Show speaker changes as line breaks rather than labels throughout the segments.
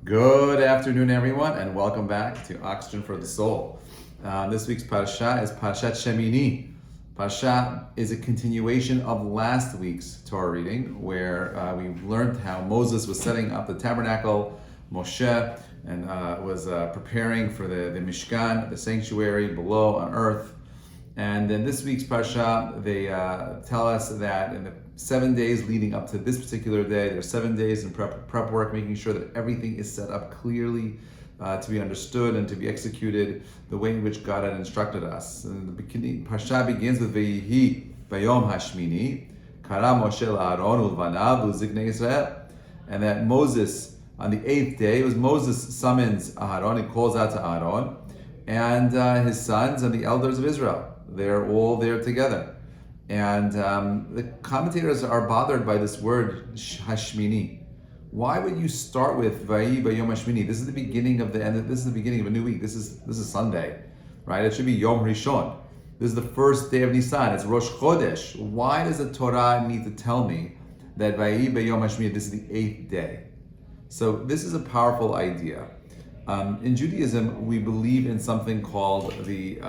Good afternoon, everyone, and welcome back to Oxygen for the Soul. This week's parasha is Perashat Shemini. Parasha is a continuation of last week's Torah reading, where we learned how Moses was setting up the tabernacle, Moshe, and was preparing for the Mishkan, the sanctuary below on earth. And in this week's parasha, they tell us that in the 7 days leading up to this particular day, there's 7 days in prep work, making sure that everything is set up clearly to be understood and to be executed the way in which God had instructed us. And the beginning, parasha begins with Vayihi Bayom Hashmini, Kara Moshe La'aron Ulvanav U'Zignei Israel, and that Moses, on the 8th day, it was Moses summons Aaron, he calls out to Aaron, and his sons and the elders of Israel. They're all there together. And the commentators are bothered by this word, Hashmini. Why would you start with Vayi Bayom Hashmini? This is the beginning of the end. This is the beginning of a new week. This is Sunday, right? It should be Yom Rishon. This is the first day of Nisan. It's Rosh Chodesh. Why does the Torah need to tell me that Vayi Bayom Hashmini, this is the 8th day? So this is a powerful idea. In Judaism, we believe in something called the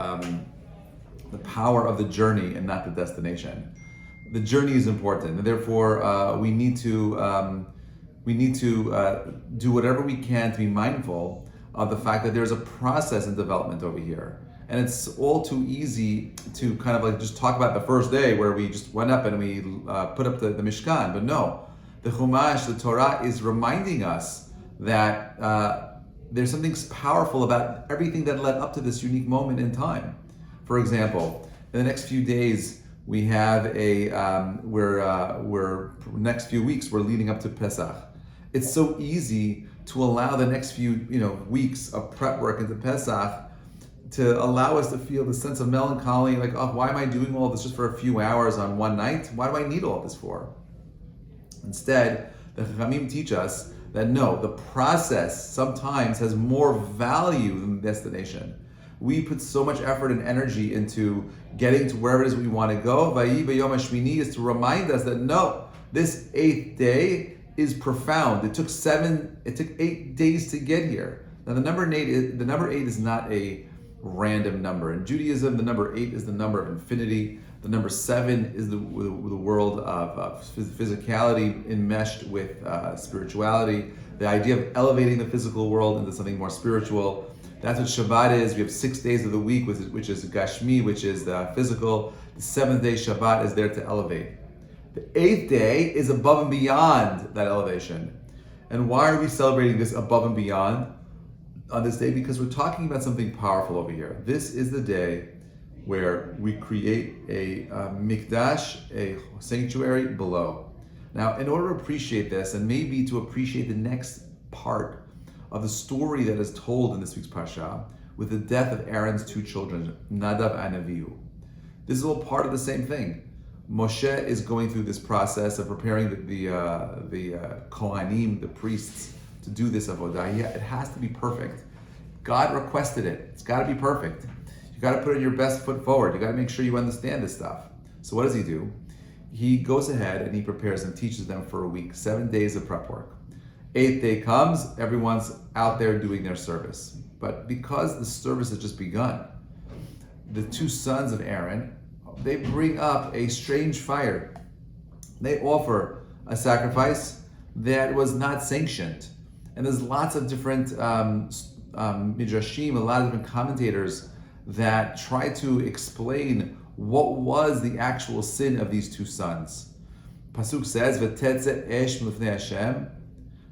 power of the journey and not the destination. The journey is important, and therefore we need to do whatever we can to be mindful of the fact that there's a process in development over here. And it's all too easy to kind of like just talk about the first day where we just went up and we put up the Mishkan. But no, the Chumash, the Torah, is reminding us that there's something powerful about everything that led up to this unique moment in time. For example, in the next few days, we have next few weeks, we're leading up to Pesach. It's so easy to allow the next few weeks of prep work into Pesach to allow us to feel the sense of melancholy, like, oh, why am I doing all this just for a few hours on one night? Why do I need all this for? Instead, the Chachamim teach us that no, the process sometimes has more value than the destination. We put so much effort and energy into getting to wherever it is we want to go. Vayi Bayom Hashmini is to remind us that no, this 8th day is profound. It took 8 days to get here. Now the number 8 is not a random number. In Judaism, the number 8 is the number of infinity. The number 7 is the world of physicality enmeshed with spirituality. The idea of elevating the physical world into something more spiritual. That's what Shabbat is. We have 6 days of the week, which is Gashmi, which is the physical. The 7th day, Shabbat, is there to elevate. The 8th day is above and beyond that elevation. And why are we celebrating this above and beyond on this day? Because we're talking about something powerful over here. This is the day where we create a mikdash, a sanctuary below. Now, in order to appreciate this, and maybe to appreciate the next part of the story that is told in this week's parasha, with the death of Aaron's 2 children, Nadav and Avihu. This is all part of the same thing. Moshe is going through this process of preparing the Kohanim, the priests, to do this avodah. It has to be perfect. God requested it. It's got to be perfect. You got to put in your best foot forward. You got to make sure you understand this stuff. So what does he do? He goes ahead and he prepares and teaches them for a week, 7 days of prep work. 8th day comes, everyone's out there doing their service. But because the service has just begun, the 2 sons of Aaron, they bring up a strange fire. They offer a sacrifice that was not sanctioned. And there's lots of different midrashim, a lot of different commentators that try to explain what was the actual sin of these 2 sons. Pasuk says, "V'tetzet esh mifnei Hashem,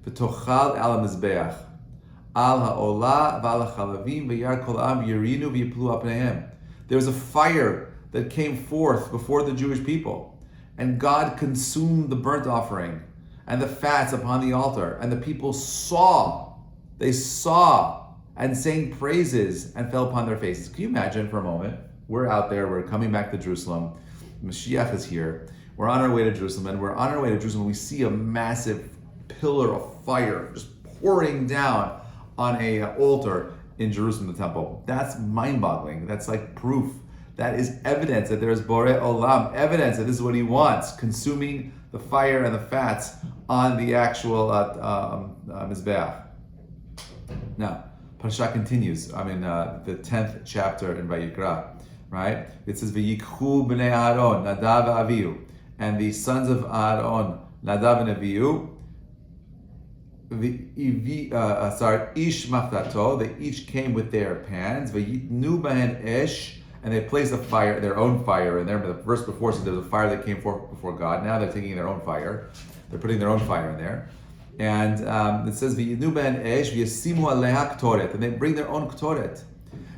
v'tochal al hamizbeach, al ha'olah v'al ha'chalavim v'yar kol am yirinu v'yiplu al pneihem." There was a fire that came forth before the Jewish people, and God consumed the burnt offering and the fats upon the altar, and the people saw and sang praises and fell upon their faces. Can you imagine for a moment? We're out there, we're coming back to Jerusalem, Mashiach is here, we're on our way to Jerusalem, and we're on our way to Jerusalem, we see a massive pillar of fire just pouring down on a altar in Jerusalem, the temple. That's mind-boggling. That's like proof. That is evidence that there is Borei Olam, evidence that this is what he wants, consuming the fire and the fats on the actual Mizbeach. Now, Perashat continues. The 10th chapter in Vayikra, right? It says, "V'yikchu b'nei Aaron, Nadav v'Avihu," and the sons of Aaron, Nadav and Avihu, ish machtato, they each came with their pans, v'yitnu b'hen esh, and they placed a fire, their own fire in there. But the verse before said there was a fire that came forth before God. Now they're taking their own fire. They're putting their own fire in there. And it says, v'yitnu b'hen esh, v'yasimu aleha ktoret, and they bring their own ktoret.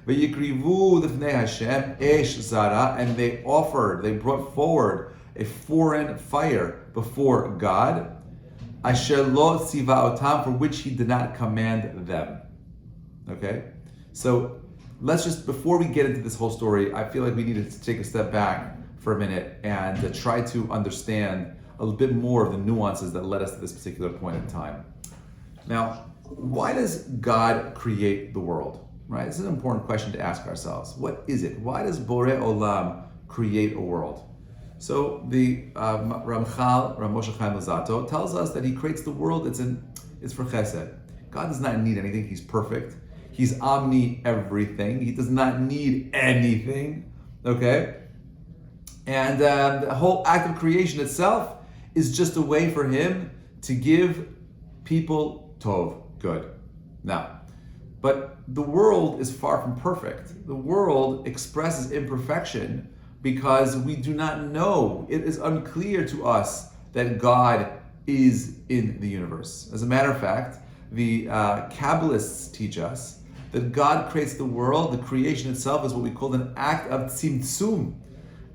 V'yikrivu l'fnei Hashem esh zara, and they brought forward a foreign fire before God, asher lo tziva otam, for which he did not command them. Okay? So let's just, before we get into this whole story, I feel like we need to take a step back for a minute and to try to understand a little bit more of the nuances that led us to this particular point in time. Now, why does God create the world? Right? This is an important question to ask ourselves. What is it? Why does Borei Olam create a world? So the Ramchal, Rav Moshe Chaim Luzzatto, tells us that he creates the world, it's for chesed. God does not need anything, he's perfect. He's omni-everything. He does not need anything, okay? And the whole act of creation itself is just a way for him to give people tov, good. Now, but the world is far from perfect. The world expresses imperfection because we do not know. It is unclear to us that God is in the universe. As a matter of fact, the Kabbalists teach us that God creates the world. The creation itself is what we call an act of tzimtzum,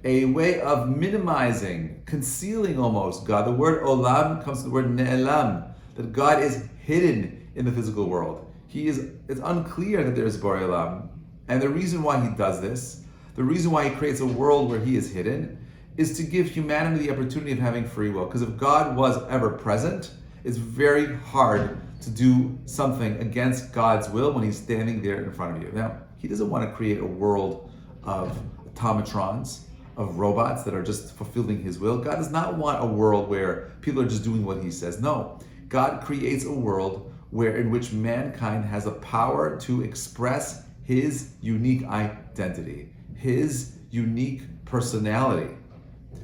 a way of minimizing, concealing almost God. The word olam comes from the word ne'elam, that God is hidden in the physical world. It's unclear that there is Borei Olam. And the reason why he does this, the reason why he creates a world where he is hidden, is to give humanity the opportunity of having free will. Because if God was ever present, it's very hard to do something against God's will when he's standing there in front of you. Now, he doesn't want to create a world of automatrons, of robots that are just fulfilling his will. God does not want a world where people are just doing what he says. No, God creates a world in which mankind has the power to express his unique identity, his unique personality.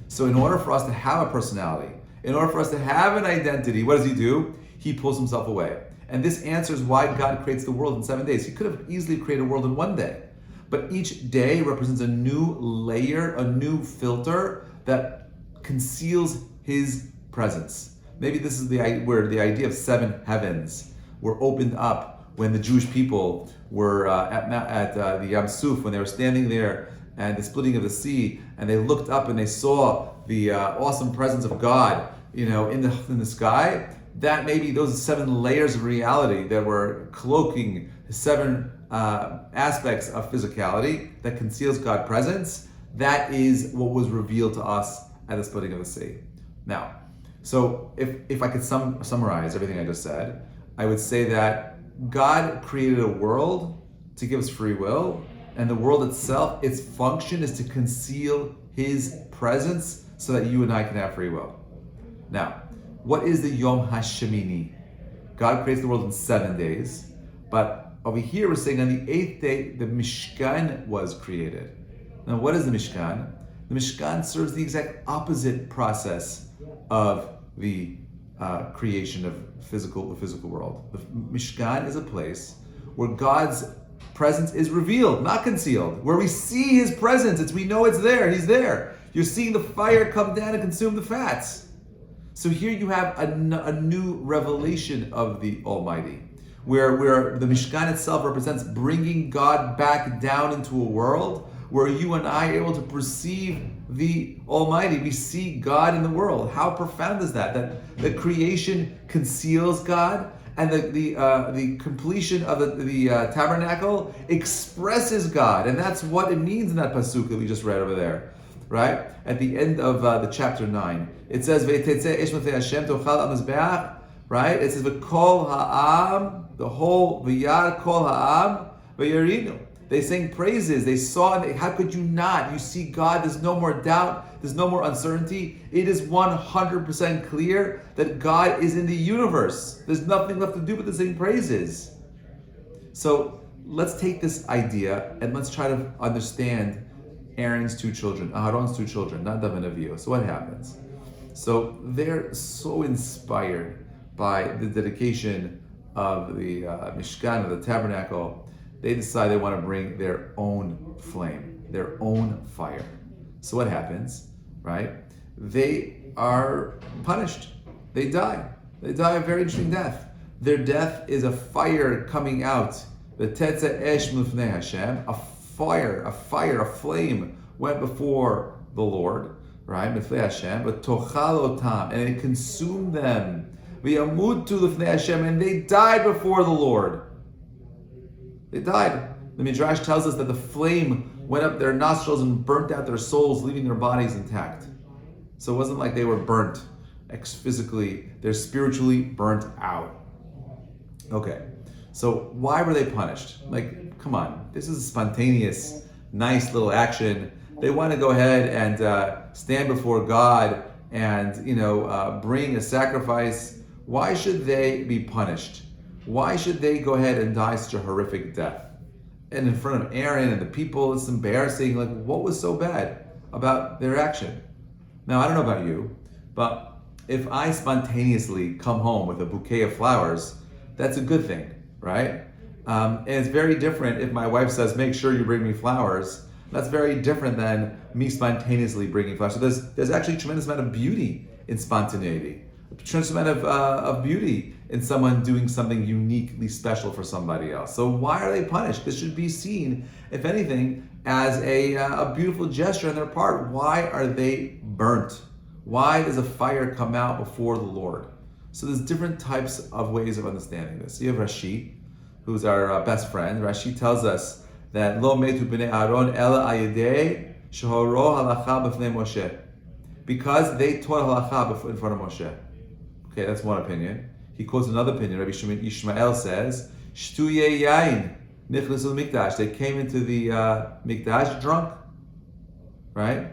So in order for us to have a personality, in order for us to have an identity, what does he do? He pulls himself away. And this answers why God creates the world in 7 days. He could have easily created a world in 1 day. But each day represents a new layer, a new filter that conceals his presence. Maybe this is where the idea of 7 heavens were opened up when the Jewish people were at the Yam Suf, when they were standing there and the splitting of the sea, and they looked up and they saw the awesome presence of God, in the sky. That maybe those 7 layers of reality that were cloaking 7 aspects of physicality that conceals God's presence. That is what was revealed to us at the splitting of the sea. Now, so if I could summarize everything I just said, I would say that God created a world to give us free will, and the world itself, its function is to conceal his presence so that you and I can have free will. Now, what is the Yom HaShemini? God creates the world in 7 days, but over here we're saying on the 8th day, the Mishkan was created. Now, what is the Mishkan? The Mishkan serves the exact opposite process of the creation of the physical world. The Mishkan is a place where God's presence is revealed, not concealed, where we see his presence. We know it's there, he's there. You're seeing the fire come down and consume the fats. So here you have a new revelation of the Almighty, where the Mishkan itself represents bringing God back down into a world where you and I are able to perceive the Almighty. We see God in the world. How profound is that? That the creation conceals God, and the completion of the tabernacle expresses God, and that's what it means in that pasuk that we just read over there, right? At the end of the chapter 9, it says, "Ve'tetzeh esh mifnei Hashem tochal al mizbeach," right? It says, "V'kol ha'am," the whole v'yar kol ha'am v'yarinu. They sang praises. They saw. How could you not? You see God. There's no more doubt. There's no more uncertainty. It is 100% clear that God is in the universe. There's nothing left to do but to sing praises. So let's take this idea and let's try to understand Aaron's two children, Aharon's two children, Nadav and Avihu. So what happens? So they're so inspired by the dedication of the Mishkan, of the tabernacle, they decide they want to bring their own flame, their own fire. So what happens, right? They are punished. They die. They die a very interesting death. Their death is a fire coming out. The Tetze Esh Mufnei Hashem, a fire, a flame went before the Lord, right? Mufnei Hashem, but Tochal Otam, and it consumed them. V'yamutu Lufnei Hashem, and they died before the Lord. They died. The Midrash tells us that the flame went up their nostrils and burnt out their souls, leaving their bodies intact. So it wasn't like they were burnt physically, they're spiritually burnt out. Okay, so why were they punished? Like, come on, this is a spontaneous, nice little action. They want to go ahead and stand before God and, bring a sacrifice. Why should they be punished? Why should they go ahead and die such a horrific death? And in front of Aaron and the people, it's embarrassing. Like, what was so bad about their action? Now, I don't know about you, but if I spontaneously come home with a bouquet of flowers, that's a good thing, right? And it's very different if my wife says, make sure you bring me flowers. That's very different than me spontaneously bringing flowers. So there's actually a tremendous amount of beauty in spontaneity, a tremendous amount of beauty in someone doing something uniquely special for somebody else. So why are they punished? This should be seen, if anything, as a beautiful gesture on their part. Why are they burnt? Why does a fire come out before the Lord? So there's different types of ways of understanding this. You have Rashi, who's our best friend. Rashi tells us that Lo metu b'nei Aaron ela ayidei shehoro halacha b'fnei Moshe, because they taught halacha in front of Moshe. Okay, that's one opinion. He quotes another opinion. Rabbi Ishmael says, Shtuye yain nichlesu mikdash. They came into the mikdash drunk, right?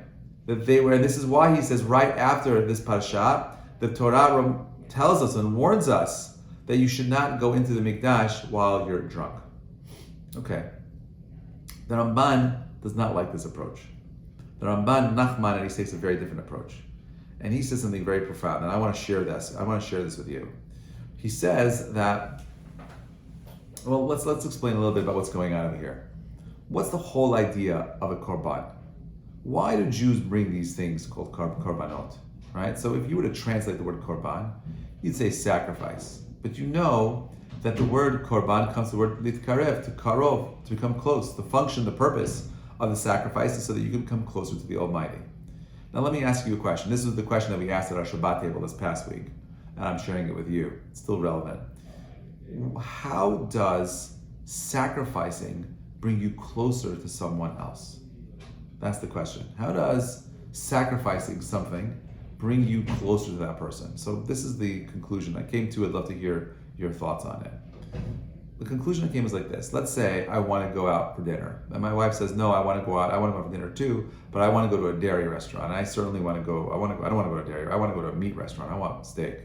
That they were, and this is why he says right after this parasha, the Torah tells us and warns us that you should not go into the mikdash while you're drunk. Okay. The Ramban does not like this approach. The Ramban Nachman, and he takes a very different approach. And he says something very profound, and I want to share this. I want to share this with you. He says that, well, let's explain a little bit about what's going on over here. What's the whole idea of a korban? Why do Jews bring these things called korbanot? Right? So if you were to translate the word korban, you'd say sacrifice. But you know that the word korban comes from the word litkarev, to karov, to become close. The function, the purpose of the sacrifice is so that you can come closer to the Almighty. Now let me ask you a question. This is the question that we asked at our Shabbat table this past week, and I'm sharing it with you. It's still relevant. How does sacrificing bring you closer to someone else? That's the question. How does sacrificing something bring you closer to that person? So this is the conclusion I came to. I'd love to hear your thoughts on it. The conclusion I came is like this. Let's say I want to go out for dinner. And my wife says, no, I want to go out. I want to go out for dinner too, but I want to go to a dairy restaurant. I certainly want to go. I don't want to go to a dairy. I want to go to a meat restaurant. I want steak.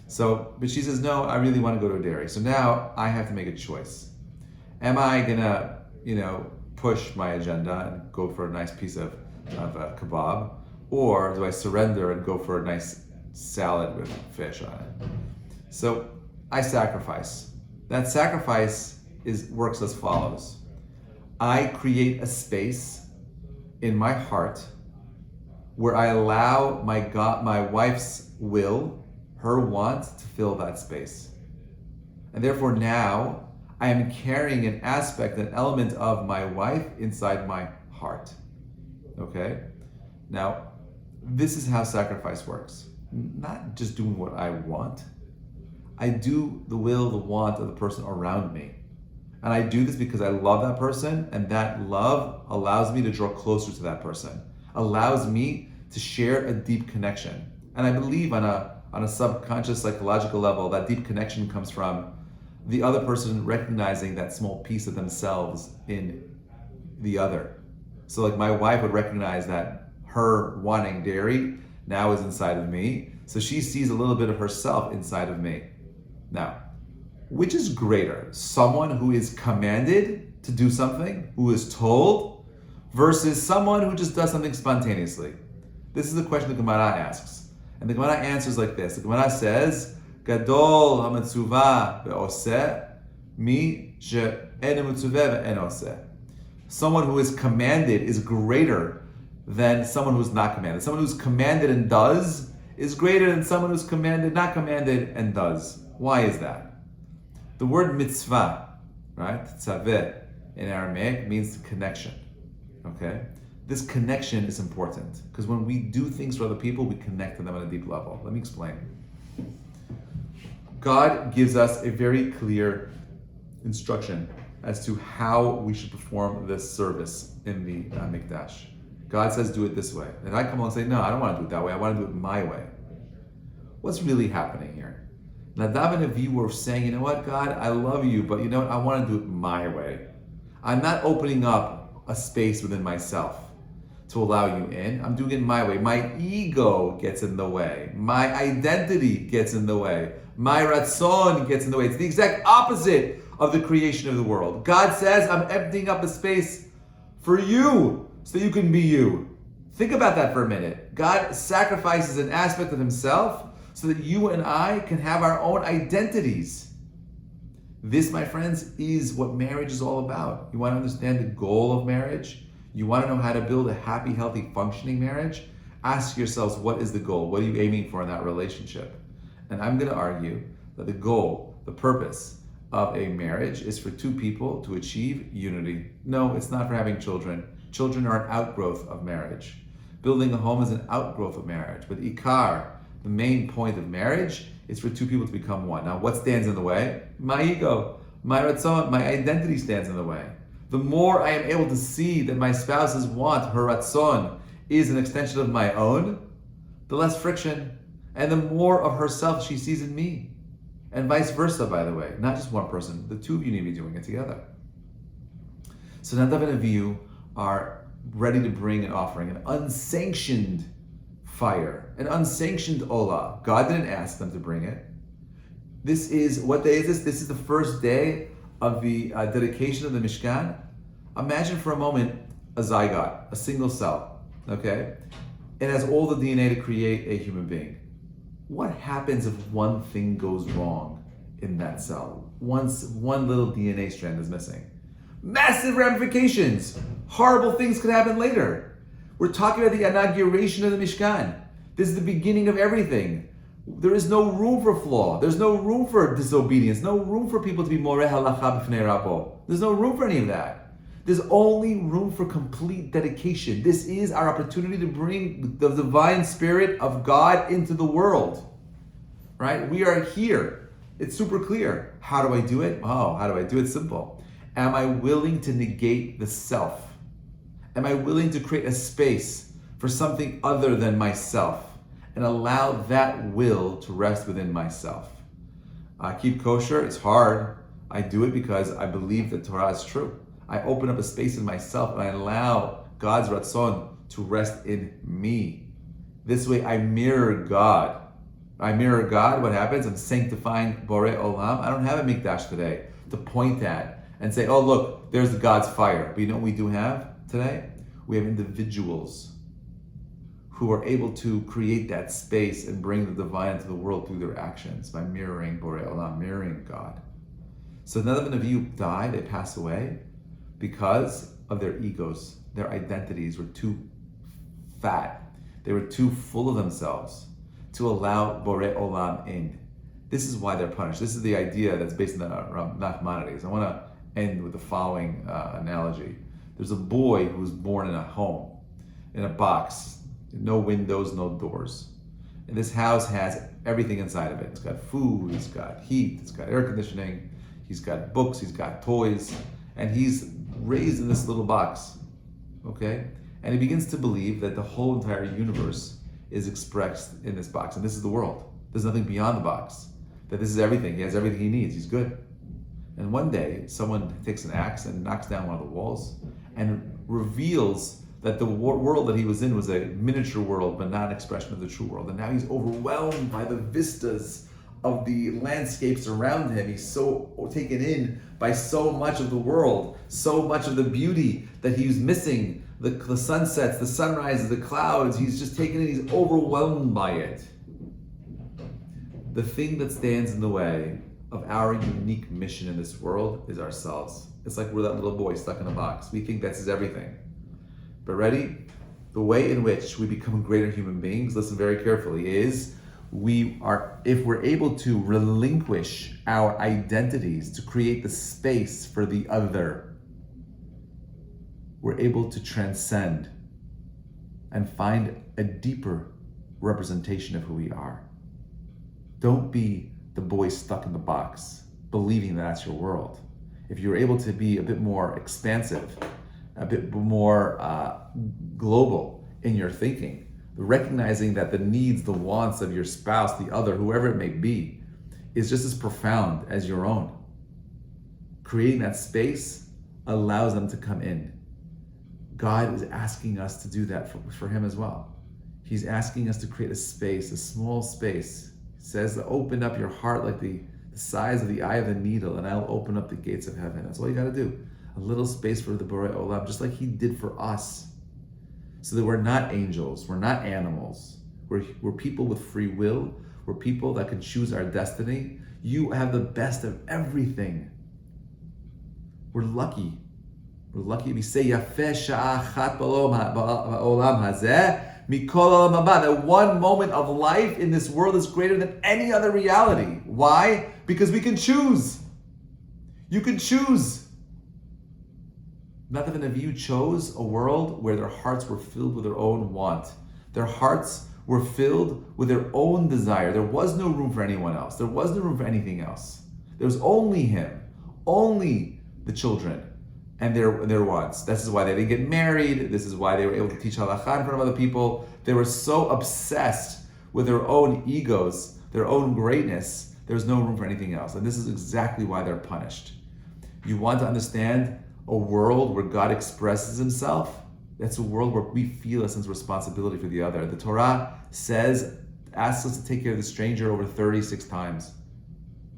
So, but she says, no, I really want to go to a dairy. So now I have to make a choice. Am I going to, push my agenda and go for a nice piece of kebab? Or do I surrender and go for a nice salad with fish on it? So I sacrifice. That sacrifice works as follows. I create a space in my heart where I allow my wife's will, her want, to fill that space. And therefore now I am carrying an aspect, an element of my wife inside my heart. Okay? Now, this is how sacrifice works. Not just doing what I want. I do the will, the want of the person around me. And I do this because I love that person, and that love allows me to draw closer to that person, allows me to share a deep connection. And I believe on a subconscious psychological level, that deep connection comes from the other person recognizing that small piece of themselves in the other. So like my wife would recognize that her wanting dairy now is inside of me. So she sees a little bit of herself inside of me. Now, Which is greater? Someone who is commanded to do something, who is told, versus someone who just does something spontaneously? This is the question the Gemara asks. And the Gemara answers like this. The Gemara says, Gadol ha-mitzuvah ve'oseh mi she'en mitzuvah ve'en oseh. Someone who is commanded is greater than someone who is not commanded. Someone who's commanded and does is greater than someone who's commanded, not commanded, and does. Why is that? The word mitzvah, right, tzaveh, in Aramaic means connection, okay? This connection is important because when we do things for other people, we connect to them on a deep level. Let me explain. God gives us a very clear instruction as to how we should perform this service in the Mikdash. God says, do it this way. And I come along and say, no, I don't want to do it that way. I want to do it my way. What's really happening here? Nadav and Avihu were saying, you know what, God, I love you, but you know what, I want to do it my way. I'm not opening up a space within myself to allow you in. I'm doing it my way. My ego gets in the way. My identity gets in the way. My ratzon gets in the way. It's the exact opposite of the creation of the world. God says, I'm emptying up a space for you so you can be you. Think about that for a minute. God sacrifices an aspect of himself so that you and I can have our own identities. This, my friends, is what marriage is all about. You want to understand the goal of marriage? You want to know how to build a happy, healthy, functioning marriage? Ask yourselves, what is the goal? What are you aiming for in that relationship? And I'm going to argue that the goal, the purpose of a marriage is for two people to achieve unity. No, it's not for having children. Children are an outgrowth of marriage. Building a home is an outgrowth of marriage. But ikar, the main point of marriage, is for two people to become one. Now, what stands in the way? My ego, my ratzon, my identity stands in the way. The more I am able to see that my spouse's want, her ratzon, is an extension of my own, the less friction, and the more of herself she sees in me. And vice versa, by the way. Not just one person, the two of you need to be doing it together. So Nadav and Avihu are ready to bring an offering, an unsanctioned fire, an unsanctioned olah. God didn't ask them to bring it. This is, what day is this? This is the first day of the dedication of the Mishkan. Imagine for a moment a zygote, a single cell, okay? It has all the DNA to create a human being. What happens if one thing goes wrong in that cell? Once one little DNA strand is missing. Massive ramifications. Horrible things could happen later. We're talking about the inauguration of the Mishkan. This is the beginning of everything. There is no room for flaw. There's no room for disobedience. No room for people to be moreh halacha b'fnei rabbo. There's no room for any of that. There's only room for complete dedication. This is our opportunity to bring the divine spirit of God into the world. Right? We are here. It's super clear. How do I do it? Oh, how do I do it? Simple. Am I willing to negate the self? Am I willing to create a space for something other than myself and allow that will to rest within myself? Keep kosher, it's hard. I do it because I believe that Torah is true. I open up a space in myself and I allow God's ratzon to rest in me. This way I mirror God. I mirror God, what happens? I'm sanctifying Borei Olam. I don't have a Mikdash today to point at and say, oh look, there's God's fire. But you know what we do have today? We have individuals who are able to create that space and bring the divine into the world through their actions by mirroring Borei Olam, mirroring God. So Nadav and Avihu die, they pass away because of their egos. Their identities were too fat. They were too full of themselves to allow Borei Olam in. This is why they're punished. This is the idea that's based on the Nachmanides. I want to end with the following analogy. There's a boy who was born in a home, in a box, no windows, no doors. And this house has everything inside of it. It's got food, it's got heat, it's got air conditioning, he's got books, he's got toys, and he's raised in this little box, okay? And he begins to believe that the whole entire universe is expressed in this box, and this is the world. There's nothing beyond the box. That this is everything. He has everything he needs. He's good. And one day, someone takes an axe and knocks down one of the walls and reveals that the world that he was in was a miniature world, but not an expression of the true world. And now he's overwhelmed by the vistas of the landscapes around him. He's so taken in by so much of the world, so much of the beauty that he's missing. The sunsets, the sunrises, the clouds, he's just taken in, he's overwhelmed by it. The thing that stands in the way of our unique mission in this world is ourselves. It's like we're that little boy stuck in a box. We think that's everything. But ready? The way in which we become greater human beings, listen very carefully, is if we're able to relinquish our identities to create the space for the other, we're able to transcend and find a deeper representation of who we are. Don't be the boy stuck in the box, believing that's your world. If you're able to be a bit more expansive, a bit more global in your thinking, recognizing that the needs, the wants of your spouse, the other, whoever it may be, is just as profound as your own. Creating that space allows them to come in. God is asking us to do that for him as well. He's asking us to create a space, a small space. He says to open up your heart like the size of the eye of a needle, and I'll open up the gates of heaven. That's all you got to do. A little space for the Borei Olam, just like he did for us. So that we're not angels, we're not animals. We're people with free will. We're people that can choose our destiny. You have the best of everything. We're lucky. We're lucky. We say, Yafeh sha'achat ba'olam hazeh mikol olam haba. That one moment of life in this world is greater than any other reality. Why? Because we can choose. You can choose. Not that if you chose a world where their hearts were filled with their own want. Their hearts were filled with their own desire. There was no room for anyone else. There was no room for anything else. There was only him, only the children and their wants. This is why they didn't get married. This is why they were able to teach halakha in front of other people. They were so obsessed with their own egos, their own greatness. There's no room for anything else. And this is exactly why they're punished. You want to understand a world where God expresses himself? That's a world where we feel a sense of responsibility for the other. The Torah asks us to take care of the stranger over 36 times.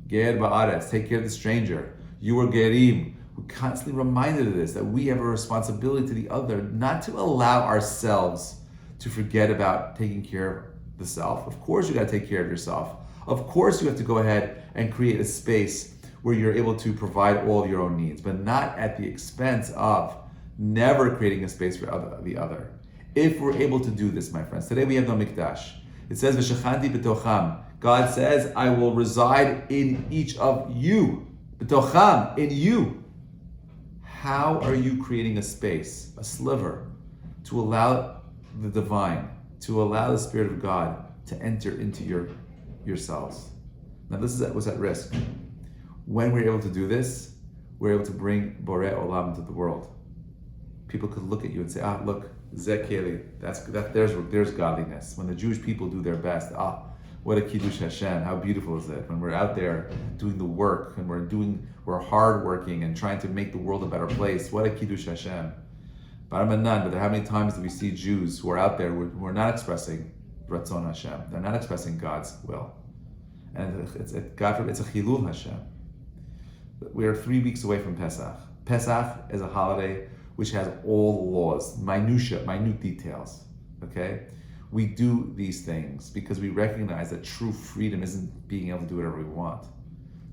Ger ba'aretz, take care of the stranger. You are gerim. We're constantly reminded of this, that we have a responsibility to the other, not to allow ourselves to forget about taking care of the self. Of course you got to take care of yourself. Of course you have to go ahead and create a space where you're able to provide all of your own needs, but not at the expense of never creating a space for the other. If we're able to do this, my friends, today we have no mikdash. It says, V'shechanti b'tocham. God says, I will reside in each of you. B'tocham, in you. How are you creating a space, a sliver, to allow the divine, to allow the Spirit of God to enter into yourselves? Now this is what's at risk. When we're able to do this, we're able to bring Borei Olam into the world. People could look at you and say, look, Zeh Keli, there's godliness. When the Jewish people do their best, what a Kiddush Hashem, how beautiful is it? When we're out there doing the work, and we're hardworking and trying to make the world a better place, what a Kiddush Hashem. But how many times do we see Jews who are out there who are not expressing Ratzon Hashem? They're not expressing God's will. And it's a Chilul Hashem. We are 3 weeks away from Pesach. Pesach is a holiday which has all the laws, minute details, okay? We do these things because we recognize that true freedom isn't being able to do whatever we want.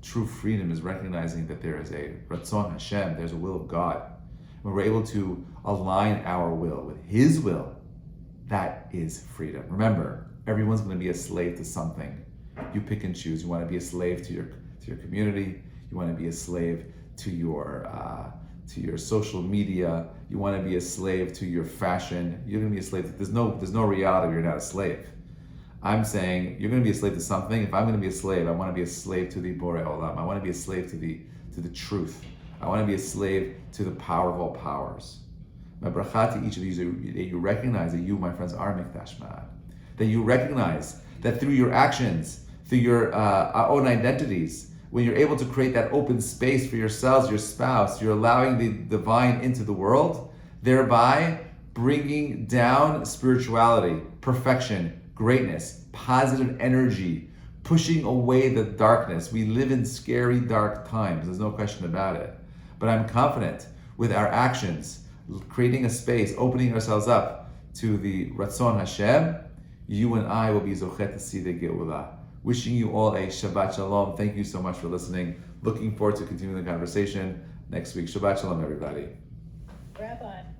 True freedom is recognizing that there is a Ratzon Hashem, there's a will of God. When we're able to align our will with his will, that is freedom. Remember, everyone's going to be a slave to something. You pick and choose. You want to be a slave to your community. You want to be a slave to your social media. You want to be a slave to your fashion. You're going to be a slave. There's no reality where you're not a slave. I'm saying you're going to be a slave to something. If I'm going to be a slave, I want to be a slave to the Borei Olam. I want to be a slave to the truth. I want to be a slave to the power of all powers. My bracha to each of these, that you recognize that you, my friends, are Mikdash Ma'at. That you recognize that through your actions, through your own identities, when you're able to create that open space for yourselves, your spouse, you're allowing the divine into the world, thereby bringing down spirituality, perfection, greatness, positive energy, pushing away the darkness. We live in scary, dark times. There's no question about it. But I'm confident with our actions, creating a space, opening ourselves up to the Ratzon Hashem, you and I will be zochet to see the Geulah. Wishing you all a Shabbat Shalom. Thank you so much for listening. Looking forward to continuing the conversation next week. Shabbat Shalom, everybody.
Rabbi.